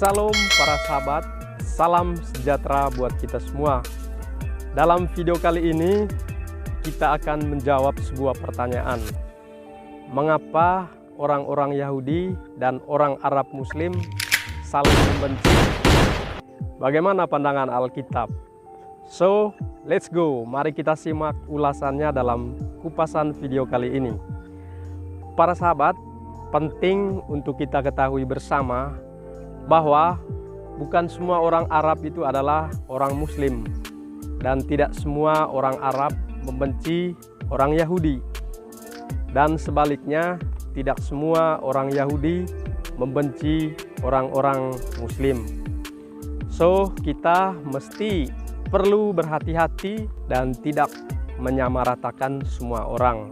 Salam para sahabat, salam sejahtera buat kita semua. Dalam video kali ini kita akan menjawab sebuah pertanyaan. Mengapa orang-orang Yahudi dan orang Arab Muslim saling membenci? Bagaimana pandangan Alkitab? So, let's go. Mari kita simak ulasannya dalam kupasan video kali ini. Para sahabat, penting untuk kita ketahui bersama bahwa bukan semua orang Arab itu adalah orang Muslim, dan tidak semua orang Arab membenci orang Yahudi, dan sebaliknya tidak semua orang Yahudi membenci orang-orang Muslim. So, kita mesti perlu berhati-hati dan tidak menyamaratakan semua orang.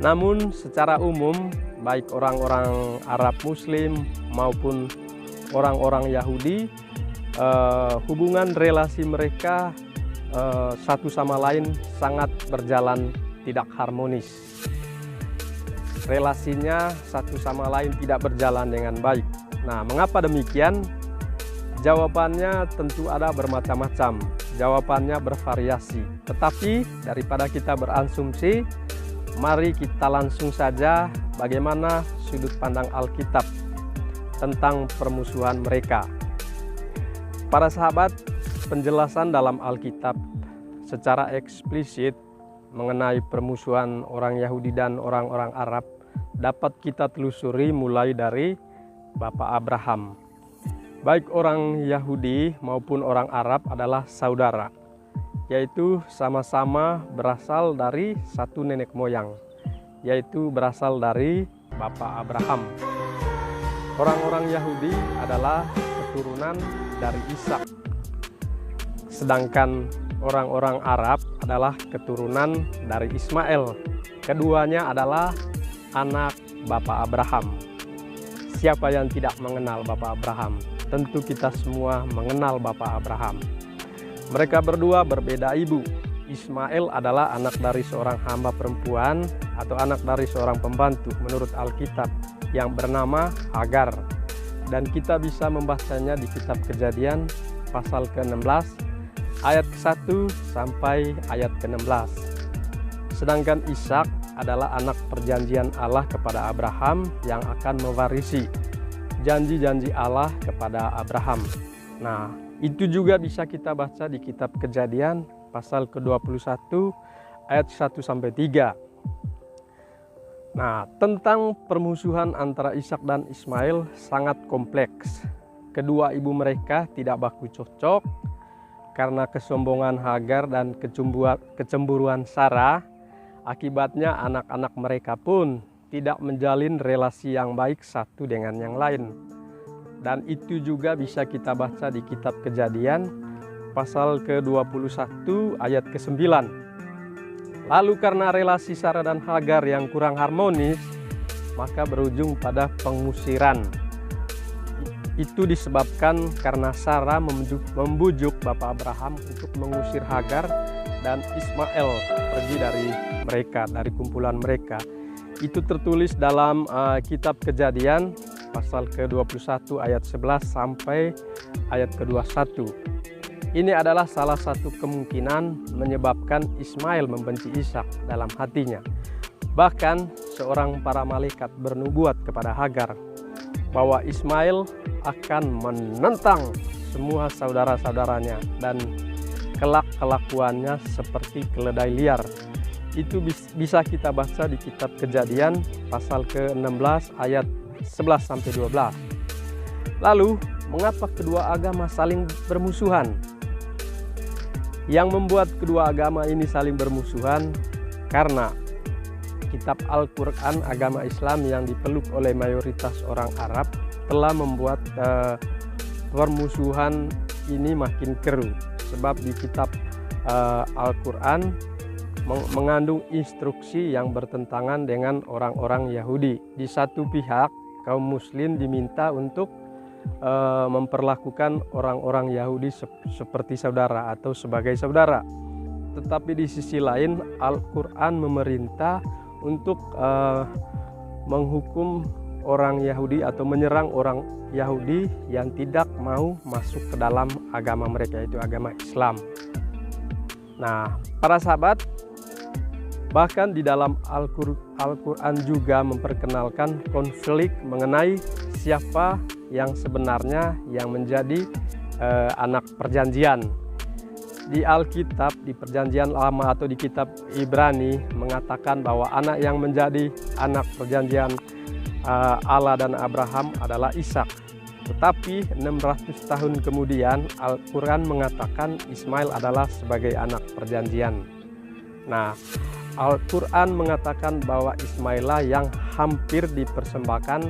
Namun secara umum, baik orang-orang Arab Muslim maupun orang-orang Yahudi, hubungan relasi mereka satu sama lain sangat berjalan tidak harmonis. Relasinya satu sama lain tidak berjalan dengan baik. Nah, mengapa demikian? Jawabannya tentu ada bermacam-macam. Jawabannya bervariasi. Tetapi daripada kita berasumsi, mari kita langsung saja bagaimana sudut pandang Alkitab tentang permusuhan mereka. Para sahabat, penjelasan dalam Alkitab secara eksplisit mengenai permusuhan orang Yahudi dan orang-orang Arab dapat kita telusuri mulai dari Bapak Abraham. Baik orang Yahudi maupun orang Arab adalah saudara, yaitu sama-sama berasal dari satu nenek moyang, yaitu berasal dari Bapak Abraham. Orang-orang Yahudi adalah keturunan dari Ishak, sedangkan orang-orang Arab adalah keturunan dari Ismail. Keduanya adalah anak Bapak Abraham. Siapa yang tidak mengenal Bapak Abraham? Tentu kita semua mengenal Bapak Abraham. Mereka berdua berbeda ibu. Ismail adalah anak dari seorang hamba perempuan atau anak dari seorang pembantu menurut Alkitab yang bernama Hagar, dan kita bisa membacanya di kitab Kejadian pasal ke-16 ayat ke-1 sampai ayat ke-16. Sedangkan Ishak adalah anak perjanjian Allah kepada Abraham yang akan mewarisi janji-janji Allah kepada Abraham. Nah, itu juga bisa kita baca di kitab Kejadian pasal ke-21 ayat 1 sampai 3. Nah, tentang permusuhan antara Ishak dan Ismail sangat kompleks. Kedua ibu mereka tidak baku cocok karena kesombongan Hagar dan kecemburuan Sarah. Akibatnya anak-anak mereka pun tidak menjalin relasi yang baik satu dengan yang lain. Dan itu juga bisa kita baca di kitab Kejadian pasal ke-21 ayat ke-9. Lalu karena relasi Sarah dan Hagar yang kurang harmonis, maka berujung pada pengusiran. Itu disebabkan karena Sarah membujuk Bapak Abraham untuk mengusir Hagar dan Ismail pergi dari mereka, dari kumpulan mereka. Itu tertulis dalam kitab Kejadian pasal ke-21 ayat 11 sampai ayat ke-21. Ini adalah salah satu kemungkinan menyebabkan Ismail membenci Ishak dalam hatinya. Bahkan seorang para malaikat bernubuat kepada Hagar bahwa Ismail akan menentang semua saudara-saudaranya dan kelak kelakuannya seperti keledai liar. Itu bisa kita baca di kitab Kejadian pasal ke-16 ayat 11 sampai 12. Lalu, mengapa kedua agama saling bermusuhan? Yang membuat kedua agama ini saling bermusuhan karena kitab Al-Quran agama Islam yang dipeluk oleh mayoritas orang Arab telah membuat permusuhan ini makin keruh. Sebab di kitab Al-Quran mengandung instruksi yang bertentangan dengan orang-orang Yahudi. Di satu pihak, kaum Muslim diminta untuk memperlakukan orang-orang Yahudi seperti saudara atau sebagai saudara. Tetapi di sisi lain Al-Quran memerintah untuk menghukum orang Yahudi atau menyerang orang Yahudi yang tidak mau masuk ke dalam agama mereka, yaitu agama Islam. Nah, para sahabat, bahkan di dalam Al-Quran juga memperkenalkan konflik mengenai siapa yang sebenarnya yang menjadi anak perjanjian. Di Alkitab, di Perjanjian Lama atau di kitab Ibrani mengatakan bahwa anak yang menjadi anak perjanjian Allah dan Abraham adalah Ishak. Tetapi 600 tahun kemudian Al-Quran mengatakan Ismail adalah sebagai anak perjanjian. Nah, Al-Quran mengatakan bahwa Ismail yang hampir dipersembahkan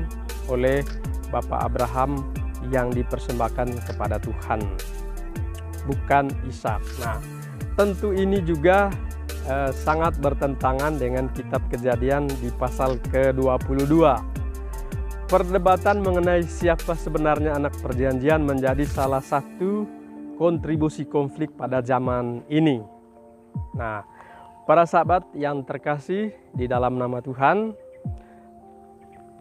oleh Bapak Abraham yang dipersembahkan kepada Tuhan, bukan Ishak. Nah, tentu ini juga sangat bertentangan dengan kitab Kejadian di pasal ke-22. Perdebatan mengenai siapa sebenarnya anak perjanjian menjadi salah satu kontribusi konflik pada zaman ini. Nah, para sahabat yang terkasih di dalam nama Tuhan,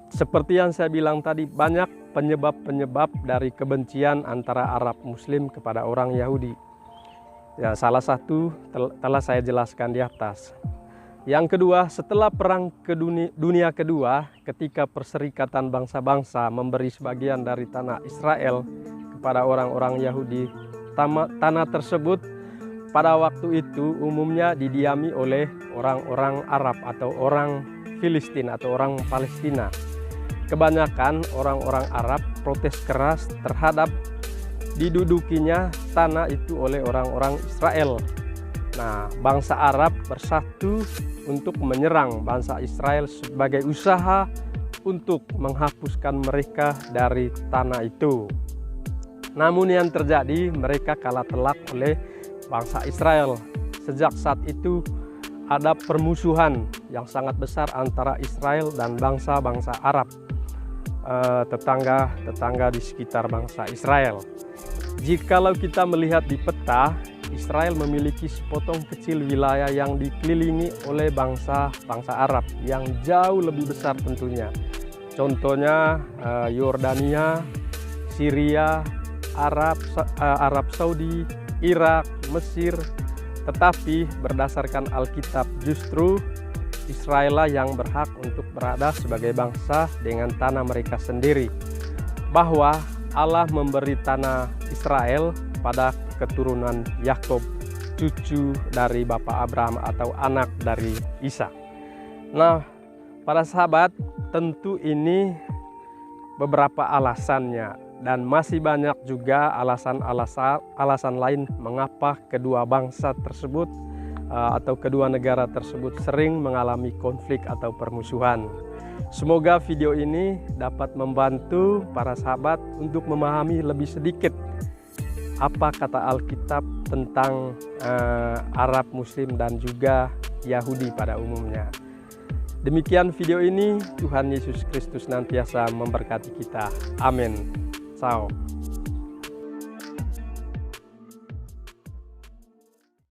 seperti yang saya bilang tadi, banyak penyebab-penyebab dari kebencian antara Arab Muslim kepada orang Yahudi. Ya, salah satu telah saya jelaskan di atas. Yang kedua, setelah Perang Dunia Kedua, ketika Perserikatan Bangsa-Bangsa memberi sebagian dari tanah Israel kepada orang-orang Yahudi, tanah tersebut pada waktu itu umumnya didiami oleh orang-orang Arab atau orang Filistin atau orang Palestina. Kebanyakan orang-orang Arab protes keras terhadap didudukinya tanah itu oleh orang-orang Israel. Nah, bangsa Arab bersatu untuk menyerang bangsa Israel sebagai usaha untuk menghapuskan mereka dari tanah itu. Namun yang terjadi, mereka kalah telak oleh bangsa Israel. Sejak saat itu ada permusuhan yang sangat besar antara Israel dan bangsa-bangsa Arab, tetangga di sekitar bangsa Israel. Jikalau kita melihat di peta, Israel memiliki sepotong kecil wilayah yang dikelilingi oleh bangsa-bangsa Arab yang jauh lebih besar tentunya. Contohnya Yordania, Syria, Arab Saudi, Irak, Mesir. Tetapi berdasarkan Alkitab, justru Israel yang berhak untuk berada sebagai bangsa dengan tanah mereka sendiri. Bahwa Allah memberi tanah Israel pada keturunan Yakub, cucu dari Bapak Abraham atau anak dari Ishak. Nah, para sahabat, tentu ini beberapa alasannya, dan masih banyak juga alasan lain mengapa kedua bangsa tersebut atau kedua negara tersebut sering mengalami konflik atau permusuhan. Semoga video ini dapat membantu para sahabat untuk memahami lebih sedikit apa kata Alkitab tentang Arab Muslim dan juga Yahudi pada umumnya. Demikian video ini, Tuhan Yesus Kristus senantiasa memberkati kita. Amin. Ciao.